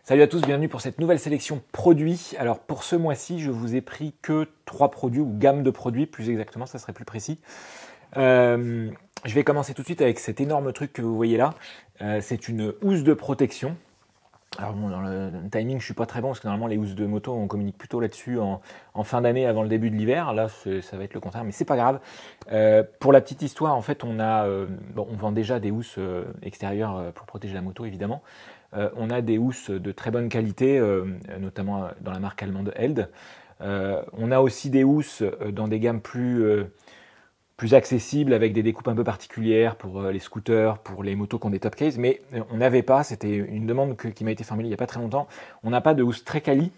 Salut à tous, bienvenue pour cette nouvelle sélection produits. Alors pour ce mois-ci, je vous ai pris que 3 produits ou gamme de produits, plus exactement, ça serait plus précis. Je vais commencer tout de suite avec cet énorme truc que vous voyez là. C'est une housse de protection. Alors bon, dans le timing, je suis pas très bon parce que normalement les housses de moto, on communique plutôt là-dessus en fin d'année avant le début de l'hiver. Là, ça va être le contraire, mais c'est pas grave. Pour la petite histoire, en fait, on vend déjà des housses extérieures pour protéger la moto, évidemment. On a des housses de très bonne qualité, notamment dans la marque allemande Held. On a aussi des housses dans des gammes plus accessibles avec des découpes un peu particulières pour les scooters, pour les motos qui ont des top case, mais on n'avait pas, c'était une demande qui m'a été formulée il n'y a pas très longtemps, on n'a pas de housse très quali,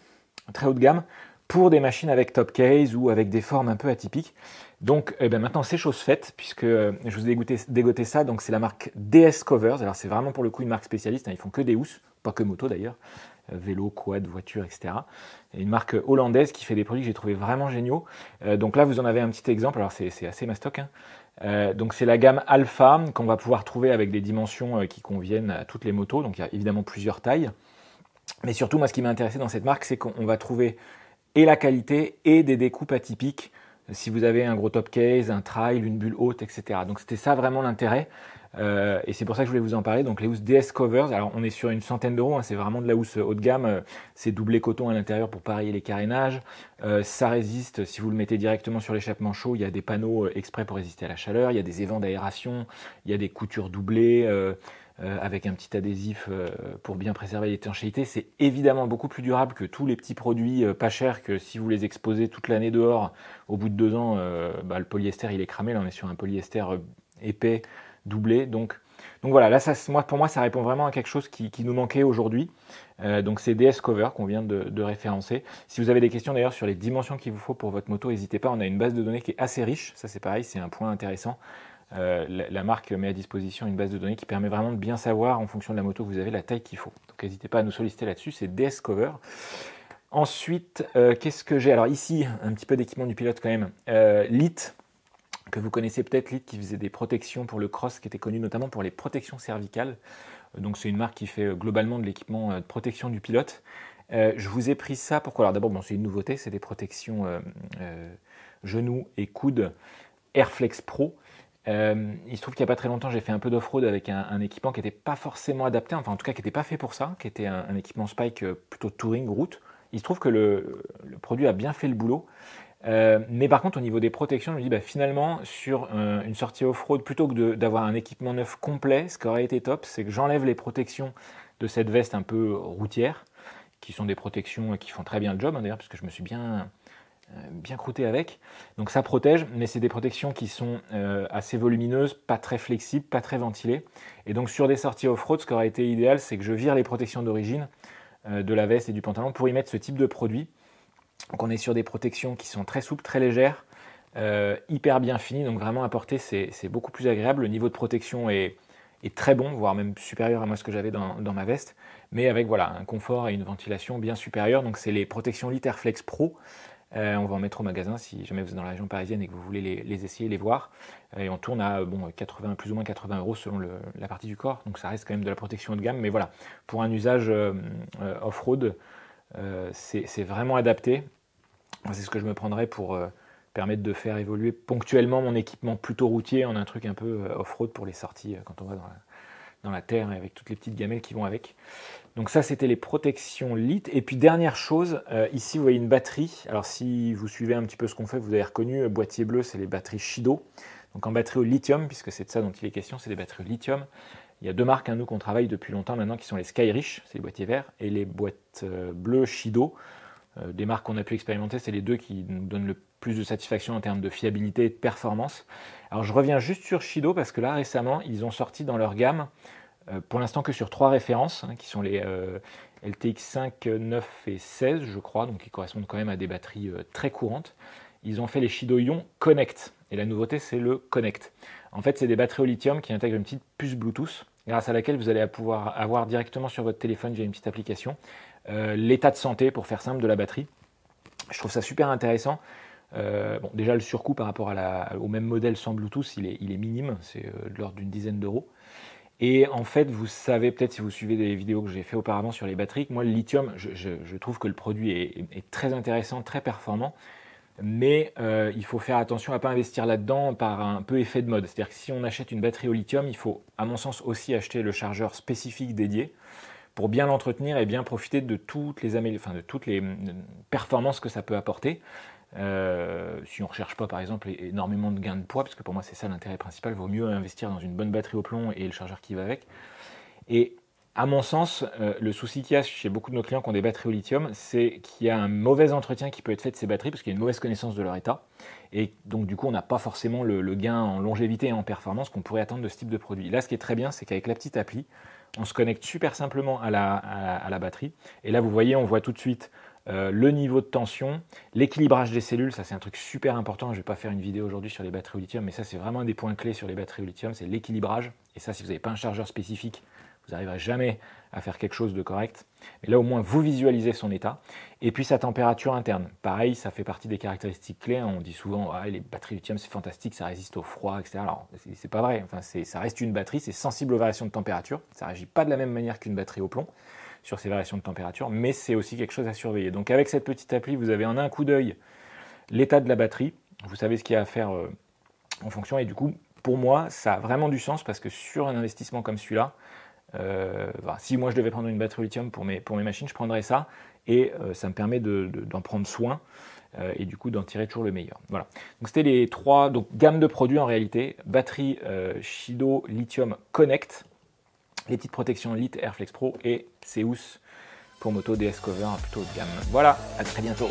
très haut de gamme, pour des machines avec top case ou avec des formes un peu atypiques. Donc maintenant c'est chose faite, puisque je vous ai dégoté ça, donc c'est la marque DS Covers, alors c'est vraiment pour le coup une marque spécialiste, hein, ils font que des housses, pas que moto d'ailleurs, vélo, quad, voiture, etc. Et une marque hollandaise qui fait des produits que j'ai trouvé vraiment géniaux. Donc là, vous en avez un petit exemple. Alors c'est assez mastoc, hein. Donc c'est la gamme Alpha qu'on va pouvoir trouver avec des dimensions qui conviennent à toutes les motos. Donc il y a évidemment plusieurs tailles. Mais surtout, moi, ce qui m'a intéressé dans cette marque, c'est qu'on va trouver et la qualité et des découpes atypiques. Si vous avez un gros top case, un trail, une bulle haute, etc. Donc c'était ça vraiment l'intérêt. Et c'est pour ça que je voulais vous en parler. Donc les housses DS Covers, alors on est sur une centaine d'euros, hein, c'est vraiment de la housse haut de gamme. C'est doublé coton à l'intérieur pour parier les carénages. Ça résiste, si vous le mettez directement sur l'échappement chaud, il y a des panneaux exprès pour résister à la chaleur, il y a des évents d'aération, il y a des coutures doublées. Avec un petit adhésif pour bien préserver l'étanchéité. C'est évidemment beaucoup plus durable que tous les petits produits pas chers que si vous les exposez toute l'année dehors, au bout de 2 ans, le polyester il est cramé. Là on est sur un polyester épais, doublé. Donc voilà, là pour moi ça répond vraiment à quelque chose qui nous manquait aujourd'hui. Donc c'est DS Cover qu'on vient de référencer. Si vous avez des questions d'ailleurs sur les dimensions qu'il vous faut pour votre moto, n'hésitez pas, on a une base de données qui est assez riche. Ça c'est pareil, c'est un point intéressant. La marque met à disposition une base de données qui permet vraiment de bien savoir en fonction de la moto que vous avez la taille qu'il faut. Donc n'hésitez pas à nous solliciter là-dessus, c'est DS Cover. Ensuite, qu'est-ce que j'ai? Alors ici, un petit peu d'équipement du pilote quand même. LIT, que vous connaissez peut-être, LIT qui faisait des protections pour le cross, qui était connu notamment pour les protections cervicales. Donc c'est une marque qui fait globalement de l'équipement de protection du pilote. Je vous ai pris ça, pourquoi? Alors d'abord, c'est une nouveauté, c'est des protections genoux et coudes Airflex Pro. Il se trouve qu'il n'y a pas très longtemps, j'ai fait un peu d'off-road avec un équipement qui n'était pas forcément adapté, enfin en tout cas qui n'était pas fait pour ça, qui était un équipement Spike plutôt touring, route. Il se trouve que le produit a bien fait le boulot. Mais par contre, au niveau des protections, je me dis finalement, sur une sortie off-road, plutôt que d'avoir un équipement neuf complet, ce qui aurait été top, c'est que j'enlève les protections de cette veste un peu routière, qui sont des protections qui font très bien le job, hein, d'ailleurs, parce que je me suis bien croûté avec. Donc ça protège, mais c'est des protections qui sont assez volumineuses, pas très flexibles, pas très ventilées. Et donc sur des sorties off-road, ce qui aurait été idéal, c'est que je vire les protections d'origine de la veste et du pantalon pour y mettre ce type de produit. Donc on est sur des protections qui sont très souples, très légères, hyper bien finies, donc vraiment à porter c'est beaucoup plus agréable. Le niveau de protection est très bon, voire même supérieur à moi ce que j'avais dans ma veste, mais avec voilà, un confort et une ventilation bien supérieurs. Donc c'est les protections LIT Airflex Pro. On va en mettre au magasin si jamais vous êtes dans la région parisienne et que vous voulez les essayer, les voir. Et on tourne à plus ou moins 80 euros selon la partie du corps. Donc ça reste quand même de la protection haut de gamme. Mais voilà, pour un usage off-road, c'est vraiment adapté. C'est ce que je me prendrais pour permettre de faire évoluer ponctuellement mon équipement plutôt routier en un truc un peu off-road pour les sorties quand on va dans la terre et avec toutes les petites gamelles qui vont avec. Donc ça, c'était les protections LIT. Et puis dernière chose, ici vous voyez une batterie. Alors si vous suivez un petit peu ce qu'on fait, vous avez reconnu, boîtier bleu, c'est les batteries Shido. Donc en batterie au lithium, puisque c'est de ça dont il est question, c'est des batteries au lithium. Il y a 2 marques, nous, qu'on travaille depuis longtemps maintenant, qui sont les Skyrish, c'est les boîtiers verts, et les boîtes bleues Shido. Des marques qu'on a pu expérimenter, c'est les 2 qui nous donnent le plus de satisfaction en termes de fiabilité et de performance. Alors je reviens juste sur Shido, parce que là, récemment, ils ont sorti dans leur gamme, pour l'instant que sur 3 références, qui sont les LTX 5, 9 et 16, je crois, donc qui correspondent quand même à des batteries très courantes. Ils ont fait les Shido Ion Connect, et la nouveauté c'est le Connect. En fait, c'est des batteries au lithium qui intègrent une petite puce Bluetooth, grâce à laquelle vous allez pouvoir avoir directement sur votre téléphone, via une petite application, l'état de santé, pour faire simple, de la batterie. Je trouve ça super intéressant. Déjà le surcoût par rapport au même modèle sans Bluetooth, il est minime, c'est de l'ordre d'une dizaine d'euros. Et en fait, vous savez peut-être si vous suivez des vidéos que j'ai fait auparavant sur les batteries, que moi le lithium, je trouve que le produit est très intéressant, très performant, mais il faut faire attention à ne pas investir là-dedans par un peu effet de mode. C'est-à-dire que si on achète une batterie au lithium, il faut à mon sens aussi acheter le chargeur spécifique dédié pour bien l'entretenir et bien profiter de toutes les performances que ça peut apporter. Si on ne recherche pas par exemple énormément de gains de poids, parce que pour moi c'est ça l'intérêt principal, il vaut mieux investir dans une bonne batterie au plomb et le chargeur qui va avec. Et à mon sens, le souci qu'il y a chez beaucoup de nos clients qui ont des batteries au lithium, c'est qu'il y a un mauvais entretien qui peut être fait de ces batteries parce qu'il y a une mauvaise connaissance de leur état. Et donc du coup, on n'a pas forcément le gain en longévité et en performance qu'on pourrait attendre de ce type de produit. Là, ce qui est très bien, c'est qu'avec la petite appli, on se connecte super simplement à la batterie. Et là, vous voyez, on voit tout de suite le niveau de tension, l'équilibrage des cellules, ça c'est un truc super important. Je ne vais pas faire une vidéo aujourd'hui sur les batteries au lithium, mais ça c'est vraiment un des points clés sur les batteries au lithium, c'est l'équilibrage. Et ça, si vous n'avez pas un chargeur spécifique, vous n'arriverez jamais à faire quelque chose de correct. Mais là, au moins, vous visualisez son état. Et puis, sa température interne. Pareil, ça fait partie des caractéristiques clés. On dit souvent, ah, les batteries lithium, c'est fantastique, ça résiste au froid, etc. Alors, c'est pas vrai. Enfin, ça reste une batterie, c'est sensible aux variations de température. Ça ne réagit pas de la même manière qu'une batterie au plomb sur ces variations de température, mais c'est aussi quelque chose à surveiller. Donc, avec cette petite appli, vous avez en un coup d'œil l'état de la batterie. Vous savez ce qu'il y a à faire en fonction. Et du coup, pour moi, ça a vraiment du sens parce que sur un investissement comme celui-là, si moi je devais prendre une batterie lithium pour mes machines, je prendrais ça et ça me permet d'en prendre soin et du coup d'en tirer toujours le meilleur. Voilà. Donc c'était les trois gammes de produits en réalité, batterie Shido Lithium Connect, les petites protections Lit Airflex Pro et Seus pour moto DS Cover plutôt haut de gamme. Voilà, à très bientôt.